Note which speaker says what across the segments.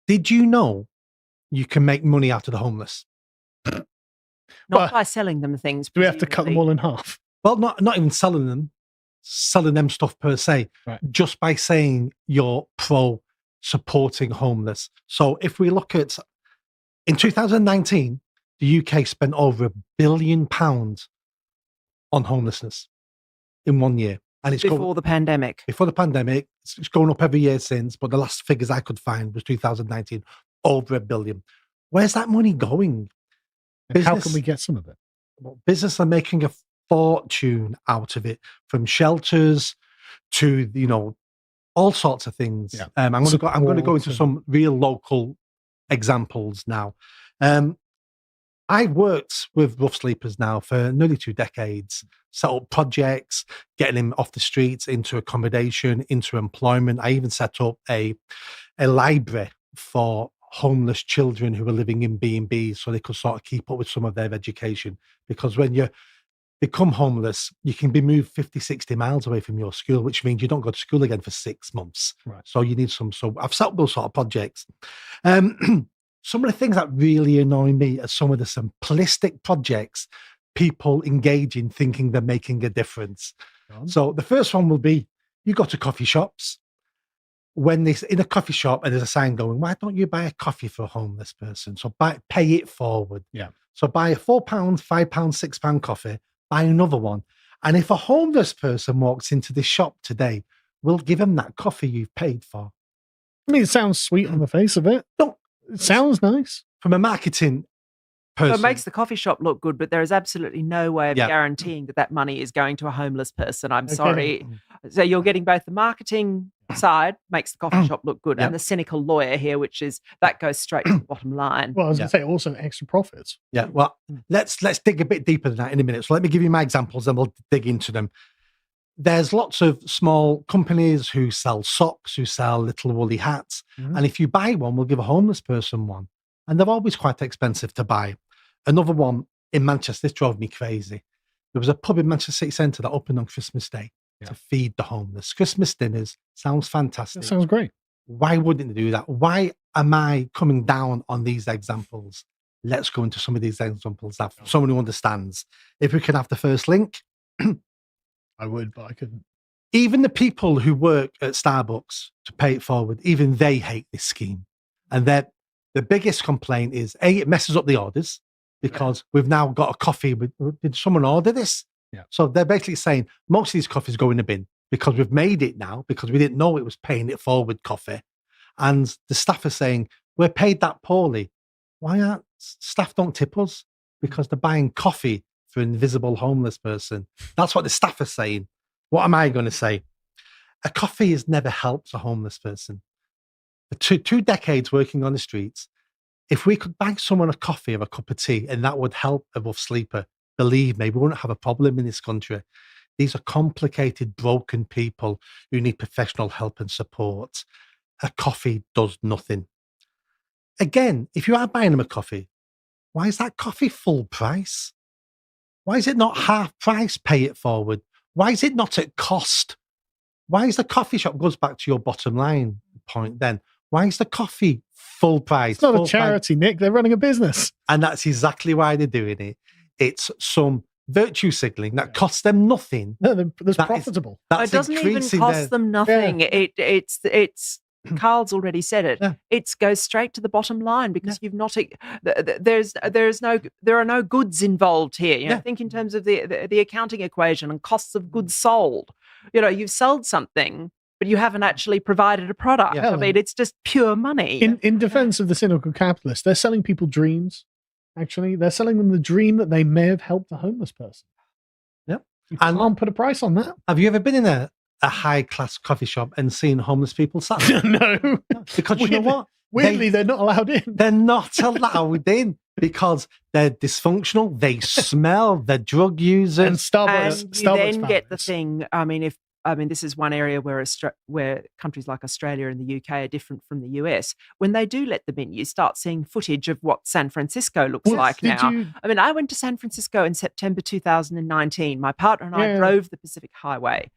Speaker 1: Did you know you can make money out of the homeless?
Speaker 2: Not by selling them things.
Speaker 3: Do we have to cut them all in half?
Speaker 1: Well, not even selling them stuff per se,
Speaker 3: right.
Speaker 1: Just by saying you're pro supporting homeless. So if we look at, in 2019, the UK spent over £1 billion on homelessness in 1 year. And it's
Speaker 2: before the pandemic.
Speaker 1: Before the pandemic, it's going up every year since, but the last figures I could find was 2019, over £1 billion. Where's that money going?
Speaker 3: How can we get some of it?
Speaker 1: Well, business are making a fortune out of it, from shelters to, all sorts of things.
Speaker 3: Yeah.
Speaker 1: I'm going to go into some real local examples now. I've worked with rough sleepers now for nearly 2 decades, set up projects, getting them off the streets into accommodation, into employment. I even set up a library for homeless children who were living in B&Bs so they could sort of keep up with some of their education. Because when you become homeless, you can be moved 50, 60 miles away from your school, which means you don't go to school again for 6 months.
Speaker 3: Right.
Speaker 1: So you need some. So I've set up those sort of projects. Some of the things that really annoy me are some of the simplistic projects people engage in thinking they're making a difference. So the first one will be, you go to coffee shops. When there's in a coffee shop and there's a sign going, why don't you buy a coffee for a homeless person? So pay it forward.
Speaker 3: Yeah.
Speaker 1: So buy a £4, £5, £6 coffee, buy another one. And if a homeless person walks into this shop today, we'll give them that coffee you've paid for.
Speaker 3: I mean, it sounds sweet on the face of it.
Speaker 1: No,
Speaker 3: it sounds nice.
Speaker 1: From a marketing person.
Speaker 2: So it makes the coffee shop look good, but there is absolutely no way of guaranteeing that money is going to a homeless person. I'm sorry. So you're getting both the marketing side, makes the coffee shop look good, and the cynical lawyer here, which is that goes straight to the bottom line.
Speaker 3: Well, I was going to say also extra profits.
Speaker 1: Yeah. Well, let's dig a bit deeper than that in a minute. So let me give you my examples and we'll dig into them. There's lots of small companies who sell socks, who sell little woolly hats. And if you buy one, we'll give a homeless person one. And they're always quite expensive to buy. Another one in Manchester, this drove me crazy. There was a pub in Manchester City Centre that opened on Christmas Day to feed the homeless. Christmas dinners sounds fantastic.
Speaker 3: That sounds great.
Speaker 1: Why wouldn't they do that? Why am I coming down on these examples? Let's go into some of these examples that someone who understands. If we can have the first link.
Speaker 3: I would, but I couldn't.
Speaker 1: Even the people who work at Starbucks to pay it forward, even they hate this scheme. And the biggest complaint is, A, it messes up the orders because we've now got a coffee. Did someone order this?
Speaker 3: Yeah.
Speaker 1: So they're basically saying most of these coffees go in the bin because we've made it now because we didn't know it was paying it forward coffee. And the staff are saying, we're paid that poorly. Why aren't staff don't tip us? Because they're buying coffee for an invisible homeless person. That's what the staff are saying. What am I going to say? A coffee has never helped a homeless person. For two decades working on the streets, if we could buy someone a coffee or a cup of tea and that would help a rough sleeper, believe me, we wouldn't have a problem in this country. These are complicated, broken people who need professional help and support. A coffee does nothing. Again, if you are buying them a coffee, why is that coffee full price? Why is it not half price, pay it forward? Why is it not at cost? Why is the coffee shop, goes back to your bottom line point then, why is the coffee full price?
Speaker 3: It's not a charity, Nick. They're running a business.
Speaker 1: And that's exactly why they're doing it. It's some virtue signaling that costs them nothing.
Speaker 3: No, that's profitable.
Speaker 2: It doesn't even cost them nothing.
Speaker 3: Yeah.
Speaker 2: It's Carl's already said it.
Speaker 1: Yeah.
Speaker 2: It goes straight to the bottom line because you've not. There are no goods involved here. You know, think in terms of the accounting equation and costs of goods sold. You know, you've sold something, but you haven't actually provided a product.
Speaker 1: Yeah.
Speaker 2: I mean, it's just pure money.
Speaker 3: In defense of the cynical capitalist, they're selling people dreams. Actually, they're selling them the dream that they may have helped a homeless person.
Speaker 1: Yep.
Speaker 3: You can't put a price on that.
Speaker 1: Have you ever been in a high-class coffee shop and seen homeless people sat there?
Speaker 3: No.
Speaker 1: Because you know what?
Speaker 3: Weirdly, they're not allowed in.
Speaker 1: They're not allowed in because they're dysfunctional, they smell, they're drug users.
Speaker 3: And Starbucks,
Speaker 2: and you then get the thing, this is one area where countries like Australia and the UK are different from the US. When they do let them in, you start seeing footage of what San Francisco looks like now. I went to San Francisco in September 2019. My partner and I drove the Pacific Highway.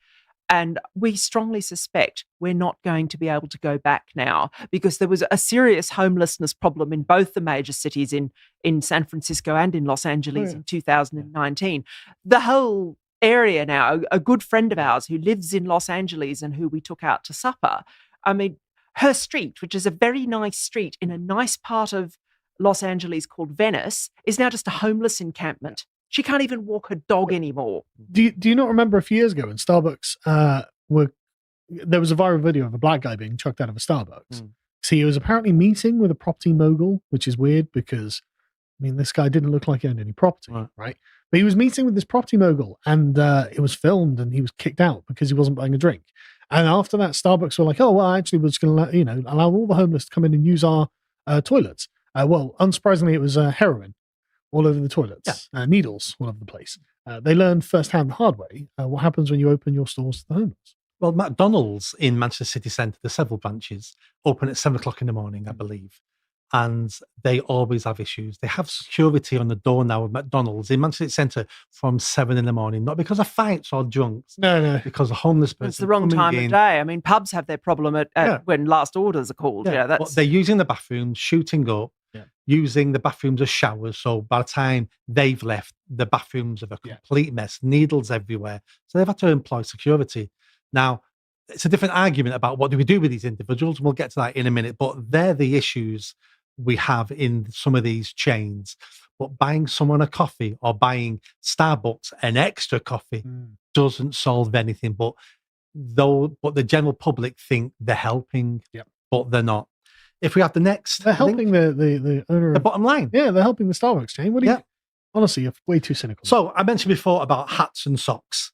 Speaker 2: And we strongly suspect we're not going to be able to go back now, because there was a serious homelessness problem in both the major cities in San Francisco and in Los Angeles in 2019. The whole area now, a good friend of ours who lives in Los Angeles and who we took out to supper, I mean, her street, which is a very nice street in a nice part of Los Angeles called Venice, is now just a homeless encampment. She can't even walk her dog anymore.
Speaker 3: Do you not remember a few years ago when Starbucks there was a viral video of a black guy being chucked out of a Starbucks? So he was apparently meeting with a property mogul, which is weird because, I mean, this guy didn't look like he owned any property, right? But he was meeting with this property mogul, and it was filmed, and he was kicked out because he wasn't buying a drink. And after that, Starbucks were like, "Oh, well, actually, we're just going to allow all the homeless to come in and use our toilets." Well, unsurprisingly, it was heroin all over the toilets, needles all over the place. They learned firsthand the hard way what happens when you open your stores to the homeless.
Speaker 1: Well, McDonald's in Manchester City Centre, there's several branches, open at 7:00 in the morning, I believe. And they always have issues. They have security on the door now of McDonald's in Manchester City Centre from 7 in the morning, not because of fights or drunks.
Speaker 3: No.
Speaker 1: Because a homeless person.
Speaker 2: It's the wrong time of day. I mean, pubs have their problem at when last orders are called.
Speaker 1: Yeah,
Speaker 2: that's...
Speaker 1: They're using the bathrooms, shooting up, using the bathrooms as showers. So by the time they've left, the bathrooms are a complete mess, needles everywhere. So they've had to employ security. Now, it's a different argument about what do we do with these individuals. We'll get to that in a minute, but they're the issues we have in some of these chains. But buying someone a coffee or buying Starbucks an extra coffee doesn't solve anything. But the general public think they're helping, but they're not. If we have the next,
Speaker 3: they're helping the owner.
Speaker 1: The bottom line,
Speaker 3: they're helping the Starbucks chain. What do you? Honestly, you're way too cynical.
Speaker 1: So I mentioned before about hats and socks.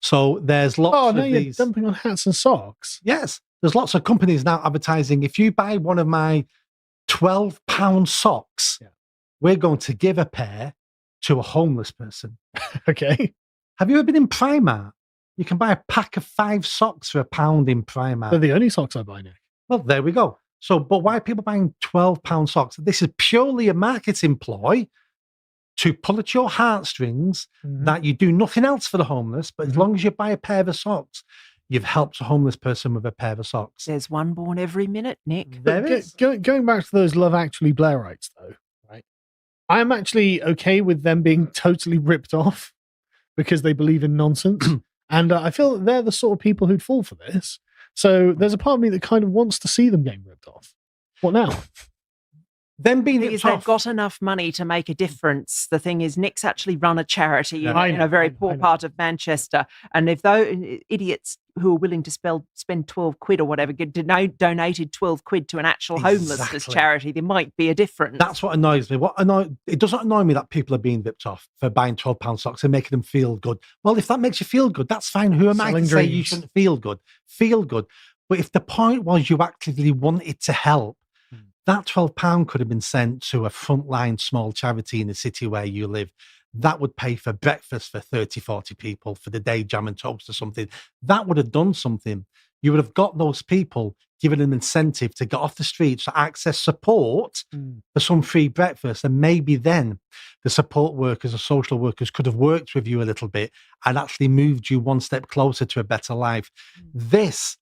Speaker 1: So there's lots of these.
Speaker 3: You're dumping on hats and socks.
Speaker 1: Yes, there's lots of companies now advertising. If you buy one of my £12 socks, we're going to give a pair to a homeless person.
Speaker 3: Okay.
Speaker 1: Have you ever been in Primark? You can buy a pack of 5 socks for £1 in Primark.
Speaker 3: They're the only socks I buy, Nick.
Speaker 1: Well, there we go. So, but why are people buying £12 socks? This is purely a marketing ploy to pull at your heartstrings that you do nothing else for the homeless, but as long as you buy a pair of socks, you've helped a homeless person with a pair of socks.
Speaker 2: There's one born every minute, Nick.
Speaker 1: There is.
Speaker 3: Going back to those Love Actually Blairites, though, right? I'm actually okay with them being totally ripped off because they believe in nonsense. And I feel that they're the sort of people who'd fall for this. So there's a part of me that kind of wants to see them getting ripped off. What now?
Speaker 1: Them being
Speaker 2: because they've got enough money to make a difference. The thing is, Nick's actually run a charity in a very poor part of Manchester, and if those idiots who are willing to spend 12 quid or whatever donated 12 quid to an actual homelessness charity, there might be a difference.
Speaker 1: That's what annoys me. It doesn't annoy me that people are being ripped off for buying £12 socks and making them feel good. Well, if that makes you feel good, that's fine. Who am I to say you shouldn't feel good? Feel good. But if the point was you actively wanted to help, that £12 could have been sent to a frontline small charity in the city where you live. That would pay for breakfast for 30, 40 people for the day, jam and toast or something. That would have done something. You would have got those people, given an incentive to get off the streets, to access support for some free breakfast. And maybe then the support workers or social workers could have worked with you a little bit and actually moved you one step closer to a better life. This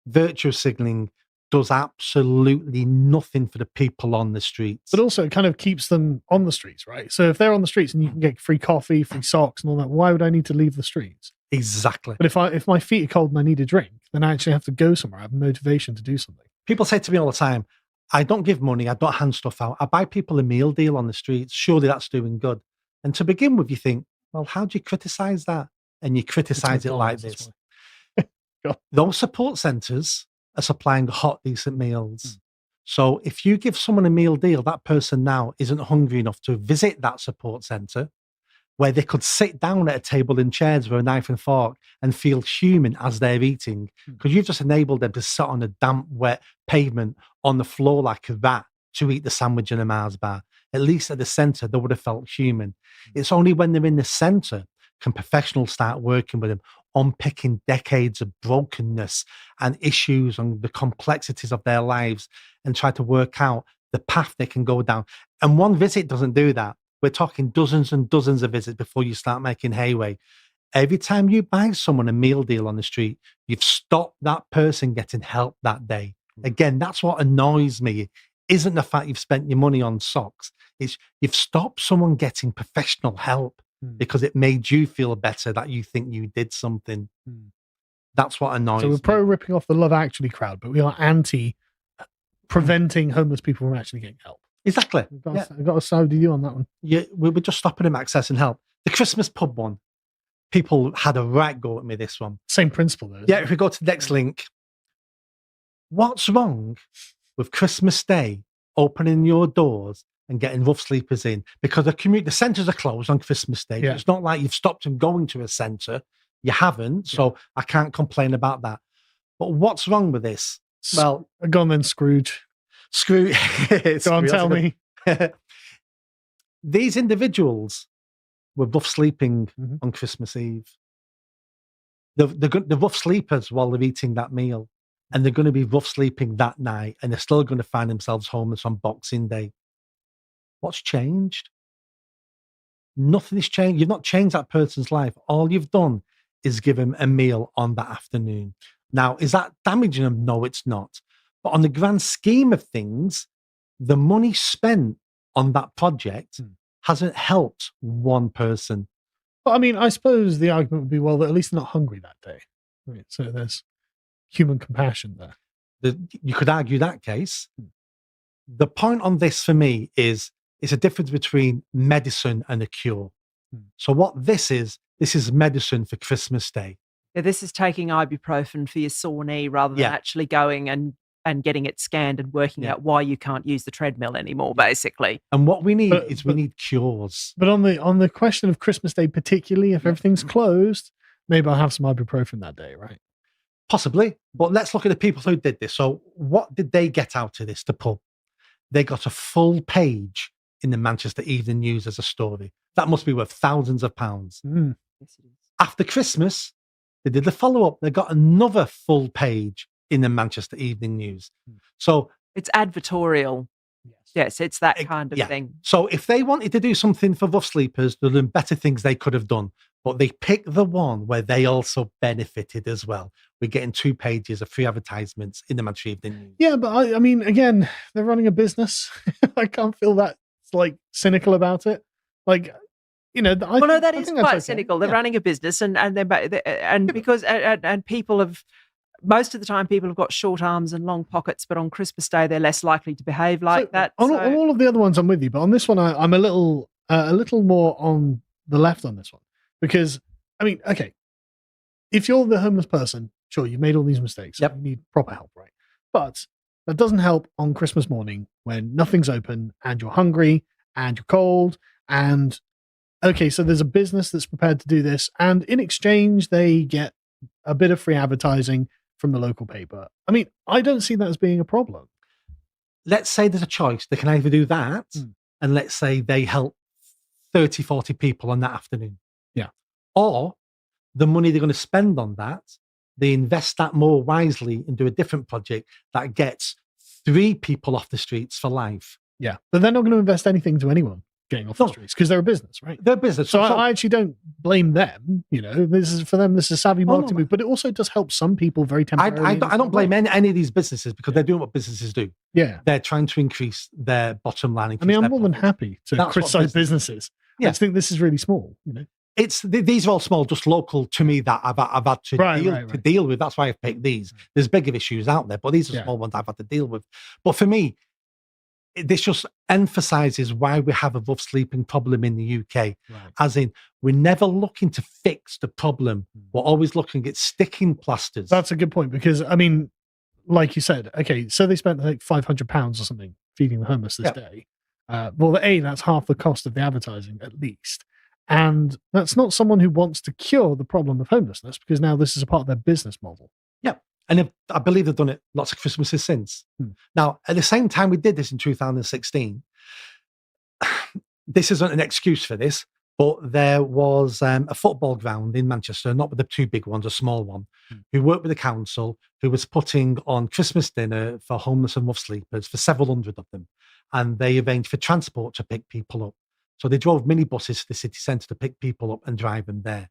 Speaker 1: virtue signaling does absolutely nothing for the people on the streets.
Speaker 3: But also it kind of keeps them on the streets, right? So if they're on the streets and you can get free coffee, free socks and all that, why would I need to leave the streets?
Speaker 1: Exactly.
Speaker 3: But if my feet are cold and I need a drink, then I actually have to go somewhere. I have motivation to do something.
Speaker 1: People say to me all the time, I don't give money, I don't hand stuff out. I buy people a meal deal on the streets. Surely that's doing good. And to begin with, you think, well, how do you criticize that? And you criticize it like this. Those support centres are supplying hot, decent meals. So if you give someone a meal deal, that person now isn't hungry enough to visit that support centre where they could sit down at a table in chairs with a knife and fork and feel human as they're eating, because you've just enabled them to sit on a damp, wet pavement on the floor like a rat to eat the sandwich in a Mars bar. At least at the centre, they would have felt human. It's only when they're in the centre can professionals start working with them, unpicking decades of brokenness and issues and the complexities of their lives and try to work out the path they can go down. And one visit doesn't do that. We're talking dozens and dozens of visits before you start making headway. Every time you buy someone a meal deal on the street, you've stopped that person getting help that day. Again, that's what annoys me. It isn't the fact you've spent your money on socks. It's you've stopped someone getting professional help because it made you feel better that you think you did something. That's what annoys me.
Speaker 3: So we're pro ripping off the Love Actually crowd, but we are anti preventing homeless people from actually getting help.
Speaker 1: Exactly.
Speaker 3: I've got to side with you on that one.
Speaker 1: Yeah, we were just stopping them accessing help. The Christmas pub one, people had a right go at me this one.
Speaker 3: Same principle though.
Speaker 1: Yeah, if we go to the next link, what's wrong with Christmas Day opening your doors and getting rough sleepers in? Because the centres are closed on Christmas Day. Yeah. It's not like you've stopped them going to a centre. You haven't, so I can't complain about that. But what's wrong with this? Well,
Speaker 3: go on then, Scrooge.
Speaker 1: Go
Speaker 3: on, tell me.
Speaker 1: These individuals were rough sleeping on Christmas Eve. The rough sleepers while they're eating that meal, and they're going to be rough sleeping that night, and they're still going to find themselves homeless on Boxing Day. What's changed? Nothing has changed. You've not changed that person's life. All you've done is give them a meal on that afternoon. Now, is that damaging them? No, it's not. But on the grand scheme of things, the money spent on that project hasn't helped one person.
Speaker 3: Well, I mean, I suppose the argument would be, well, at least they're not hungry that day. Right? So there's human compassion there.
Speaker 1: You could argue that case. The point on this for me is it's a difference between medicine and a cure. So what this is medicine for Christmas Day.
Speaker 2: Yeah, this is taking ibuprofen for your sore knee rather than actually going and getting it scanned and working out why you can't use the treadmill anymore, basically.
Speaker 1: And what we need we need cures.
Speaker 3: But on the question of Christmas Day particularly, if everything's closed, maybe I'll have some ibuprofen that day, right?
Speaker 1: Possibly. But let's look at the people who did this. So what did they get out of this, the pub? They got a full page in the Manchester Evening News as a story. That must be worth thousands of pounds.
Speaker 2: Yes, it is.
Speaker 1: After Christmas, they did the follow-up. They got another full page in the Manchester Evening News. So
Speaker 2: it's advertorial. Yes, it's that kind of thing.
Speaker 1: So if they wanted to do something for rough sleepers, there are better things they could have done. But they picked the one where they also benefited as well. We're getting 2 pages of free advertisements in the Manchester Evening News.
Speaker 3: Yeah, but I mean, again, they're running a business. I can't feel that cynical about it. That is
Speaker 2: quite cynical. They're running a business, because people have. Most of the time, people have got short arms and long pockets, but on Christmas Day, they're less likely to behave like that.
Speaker 3: On all of the other ones, I'm with you, but on this one, I'm a little more on the left on this one. Because, I mean, okay, if you're the homeless person, sure, you've made all these mistakes. You need proper help, right? But that doesn't help on Christmas morning when nothing's open and you're hungry and you're cold. And, okay, so there's a business that's prepared to do this. And in exchange, they get a bit of free advertising from the local paper. I mean, I don't see that as being a problem.
Speaker 1: Let's say there's a choice. They can either do that, and let's say they help 30, 40 people on that afternoon.
Speaker 3: Yeah.
Speaker 1: Or the money they're going to spend on that, they invest that more wisely and do a different project that gets 3 people off the streets for life.
Speaker 3: Yeah. But they're not going to invest anything to anyone getting off the streets because they're a business, right?
Speaker 1: They're a business.
Speaker 3: So I actually don't blame them. This is a savvy marketing move, but it also does help some people very temporarily.
Speaker 1: I don't blame any of these businesses because they're doing what businesses do.
Speaker 3: Yeah.
Speaker 1: They're trying to increase their bottom line.
Speaker 3: I'm more than happy to criticize businesses. I just think this is really small,
Speaker 1: These are all small, just local to me that I've had to deal with. That's why I've picked these. There's bigger issues out there, but these are small ones I've had to deal with. But for me, this just emphasizes why we have a rough sleeping problem in the UK. As in, we're never looking to fix the problem. We're always looking at sticking plasters.
Speaker 3: That's a good point because, I mean, like you said, okay, so they spent like £500 or something feeding the homeless this day. That's half the cost of the advertising at least. And that's not someone who wants to cure the problem of homelessness because now this is a part of their business model.
Speaker 1: Yeah. And I believe they've done it lots of Christmases since. Now, at the same time we did this in 2016, this isn't an excuse for this, but there was a football ground in Manchester, not with the 2 big ones, a small one, who worked with the council, who was putting on Christmas dinner for homeless and rough sleepers, for several hundred of them. And they arranged for transport to pick people up. So they drove minibuses to the city centre to pick people up and drive them there.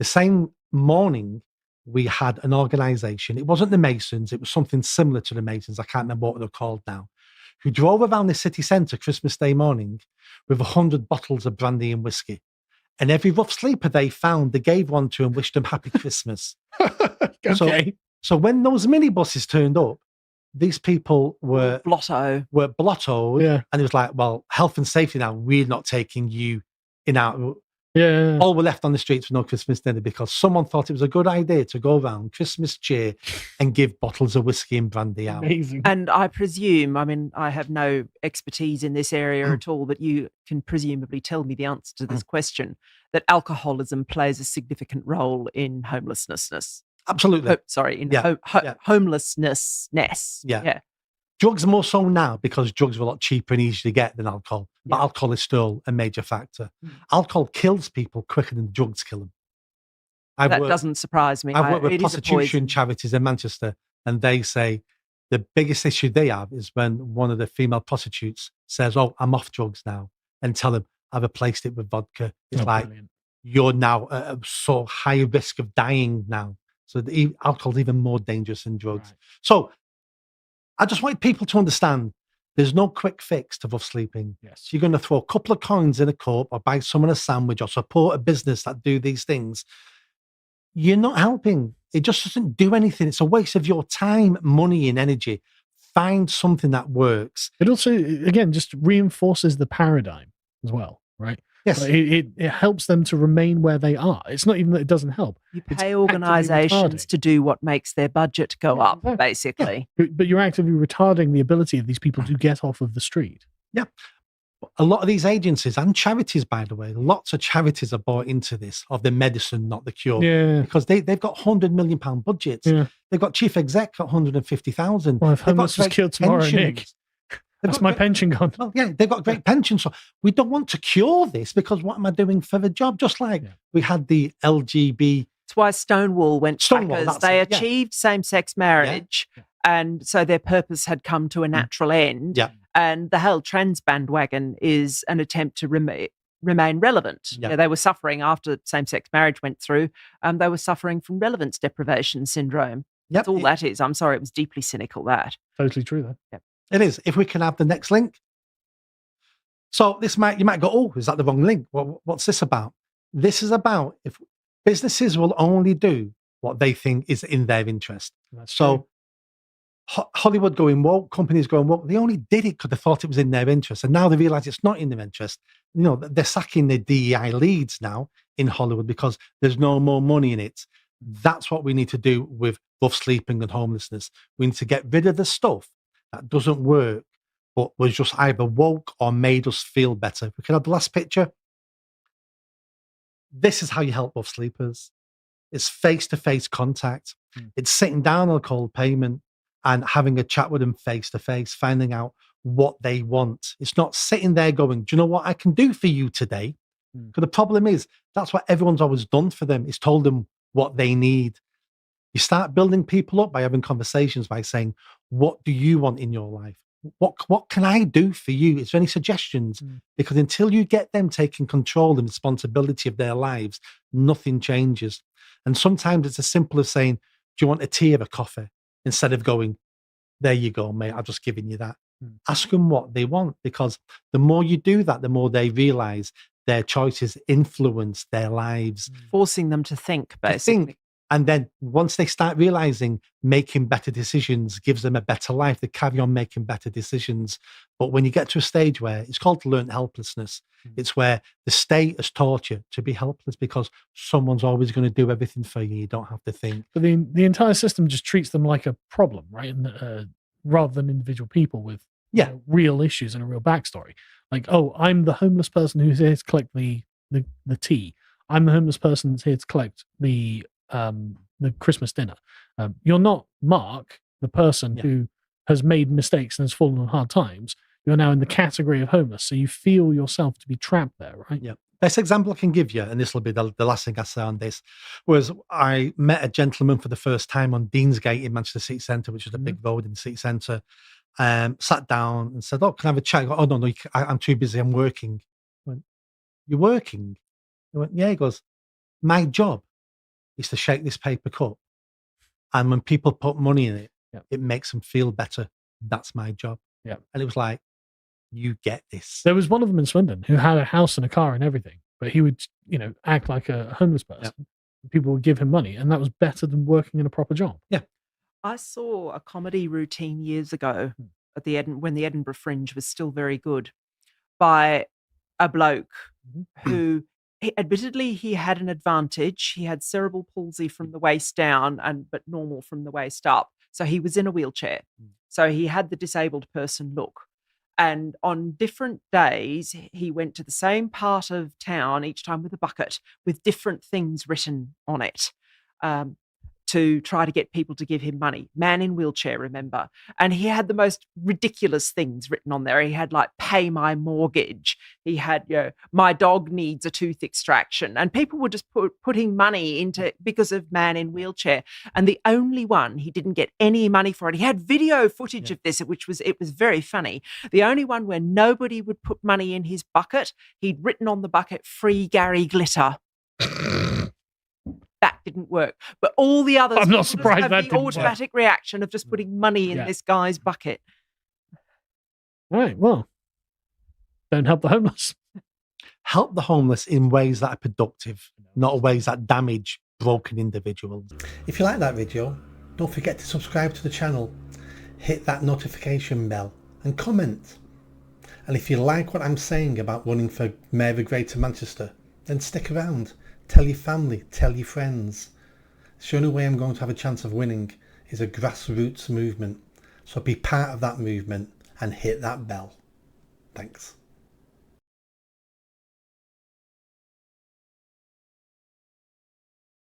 Speaker 1: The same morning, we had an organization. It wasn't the Masons. It was something similar to the Masons. I can't remember what they're called now. Who drove around the city centre Christmas Day morning with 100 bottles of brandy and whiskey. And every rough sleeper they found, they gave one to and wished them happy Christmas.
Speaker 3: Okay.
Speaker 1: So when those minibuses turned up, these people were blottoed.
Speaker 3: Yeah.
Speaker 1: And it was like, well, health and safety now, we're not taking you in our...
Speaker 3: Yeah.
Speaker 1: All were left on the streets with no Christmas dinner because someone thought it was a good idea to go around Christmas cheer and give bottles of whiskey and brandy out.
Speaker 3: Amazing.
Speaker 2: And I presume, I mean, I have no expertise in this area at all, but you can presumably tell me the answer to this question, that alcoholism plays a significant role in homelessness.
Speaker 1: Absolutely.
Speaker 2: Homelessness. Yeah.
Speaker 1: Drugs more so now because drugs are a lot cheaper and easier to get than alcohol. But
Speaker 2: Yeah.
Speaker 1: alcohol is still a major factor. Alcohol kills people quicker than drugs kill them.
Speaker 2: Doesn't surprise me.
Speaker 1: I've worked with
Speaker 2: It is a
Speaker 1: prostitution
Speaker 2: poison.
Speaker 1: charities in Manchester, and they say the biggest issue they have is when one of the female prostitutes says, "Oh, I'm off drugs now," and tell them, "I've replaced it with vodka." It's like,
Speaker 3: brilliant.
Speaker 1: you're now at a so high risk of dying now. So alcohol is even more dangerous than drugs.
Speaker 3: Right.
Speaker 1: So I just want people to understand there's no quick fix to rough sleeping.
Speaker 3: Yes.
Speaker 1: So you're going to throw a couple of coins in a cup or buy someone a sandwich or support a business that do these things. You're not helping. It just doesn't do anything. It's a waste of your time, money, and energy. Find something that works.
Speaker 3: It also, again, just reinforces the paradigm as well, right?
Speaker 1: Yes.
Speaker 3: Like it helps them to remain where they are. It's not even that it doesn't help.
Speaker 2: You
Speaker 3: It's
Speaker 2: pay
Speaker 3: actively
Speaker 2: organisations
Speaker 3: retarding.
Speaker 2: to do what makes their budget go up,
Speaker 3: exactly.
Speaker 2: basically.
Speaker 3: But you're actively retarding the ability of these people to get off of the street.
Speaker 1: Yeah. A lot of these agencies and charities, by the way, lots of charities are bought into this of the medicine, not the cure.
Speaker 3: Yeah.
Speaker 1: Because they've got £100 million budgets.
Speaker 3: Yeah.
Speaker 1: They've got chief exec at 150,000.
Speaker 3: Well, if homeless was killed tomorrow, Nick, that's my pension gone.
Speaker 1: Well, yeah, they've got great pensions. So we don't want to cure this because what am I doing for the job? Just like we had the LGB.
Speaker 2: That's why Stonewall went
Speaker 1: Stonewall,
Speaker 2: crackers.
Speaker 1: that's
Speaker 2: They
Speaker 1: it, yeah.
Speaker 2: achieved same-sex marriage, and so their purpose had come to a natural end.
Speaker 1: Yeah.
Speaker 2: And the whole trans bandwagon is an attempt to remain relevant.
Speaker 1: Yeah.
Speaker 2: Yeah, they were suffering after same-sex marriage went through. They were suffering from relevance deprivation syndrome.
Speaker 1: Yep.
Speaker 2: That's all that is. I'm sorry, it was deeply cynical, that.
Speaker 3: Totally true, though.
Speaker 2: Yep.
Speaker 1: It is. If we can have the next link. So you might go, oh, is that the wrong link? What's this about? This is about if businesses will only do what they think is in their interest.
Speaker 3: That's
Speaker 1: So
Speaker 3: true.
Speaker 1: Hollywood going woke, companies going woke, they only did it because they thought it was in their interest. And now they realize it's not in their interest. You know, they're sacking the DEI leads now in Hollywood because there's no more money in it. That's what we need to do with rough sleeping and homelessness. We need to get rid of the stuff that doesn't work, but was just either woke or made us feel better. We can have the last picture. This is how you help rough sleepers. It's face-to-face contact. It's sitting down on a cold pavement and having a chat with them face-to-face, finding out what they want. It's not sitting there going, do you know what I can do for you today? Because the problem is, that's what everyone's always done for them, is told them what they need. You start building people up by having conversations, by saying, what do you want in your life? What can I do for you? Is there any suggestions? Because until you get them taking control and responsibility of their lives, nothing changes. And sometimes it's as simple as saying, do you want a tea or a coffee? Instead of going, there you go, mate, I've just given you that. Ask them what they want, because the more you do that, the more they realize their choices influence their lives.
Speaker 2: Forcing them to think, basically.
Speaker 1: And then once they start realizing making better decisions gives them a better life, they carry on making better decisions. But when you get to a stage where it's called learned helplessness, it's where the state has taught you to be helpless because someone's always going to do everything for you. You don't have to think.
Speaker 3: But the entire system just treats them like a problem, right? And rather than individual people with real issues and a real backstory. Like, oh, I'm the homeless person who's here to collect the tea. I'm the homeless person that's here to collect the Christmas dinner. You're not Mark, the person who has made mistakes and has fallen on hard times. You're now in the category of homeless, so you feel yourself to be trapped there, right?
Speaker 1: Yeah. Best example I can give you, and this will be the last thing I say on this, was I met a gentleman for the first time on Deansgate in Manchester City Centre, which is a big road in the city centre. Sat down and said, "Oh, can I have a chat?" I go, "Oh, no, I'm too busy. I'm working." I went, "You're working?" He went, "Yeah." He goes, "My job is to shake this paper cup. And when people put money in it, it makes them feel better. That's my job.
Speaker 3: Yeah.
Speaker 1: And it was like, you get this.
Speaker 3: There was one of them in Swindon who had a house and a car and everything, but he would, act like a homeless person. Yep. People would give him money, and that was better than working in a proper job.
Speaker 1: Yeah.
Speaker 2: I saw a comedy routine years ago at when the Edinburgh Fringe was still very good, by a bloke who, admittedly, he had an advantage. He had cerebral palsy from the waist down, but normal from the waist up. So he was in a wheelchair. So he had the disabled person look. And on different days, he went to the same part of town each time with a bucket with different things written on it, to try to get people to give him money. Man in wheelchair, remember? And he had the most ridiculous things written on there. He had like, pay my mortgage. He had, my dog needs a tooth extraction. And people were just putting money into, because of man in wheelchair. And the only one, he didn't get any money for it. He had video footage of this, it was very funny. The only one where nobody would put money in his bucket, he'd written on the bucket, free Gary Glitter. That didn't work. But all the others,
Speaker 3: I'm not surprised
Speaker 2: have
Speaker 3: that
Speaker 2: the
Speaker 3: didn't
Speaker 2: automatic reaction of just putting money in this guy's bucket.
Speaker 3: Right. Well, don't help the homeless.
Speaker 1: Help the homeless in ways that are productive, not ways that damage broken individuals. If you like that video, don't forget to subscribe to the channel, hit that notification bell and comment. And if you like what I'm saying about running for Mayor of Greater Manchester, then stick around. Tell your family, tell your friends. The only way I'm going to have a chance of winning is a grassroots movement. So be part of that movement and hit that bell. Thanks.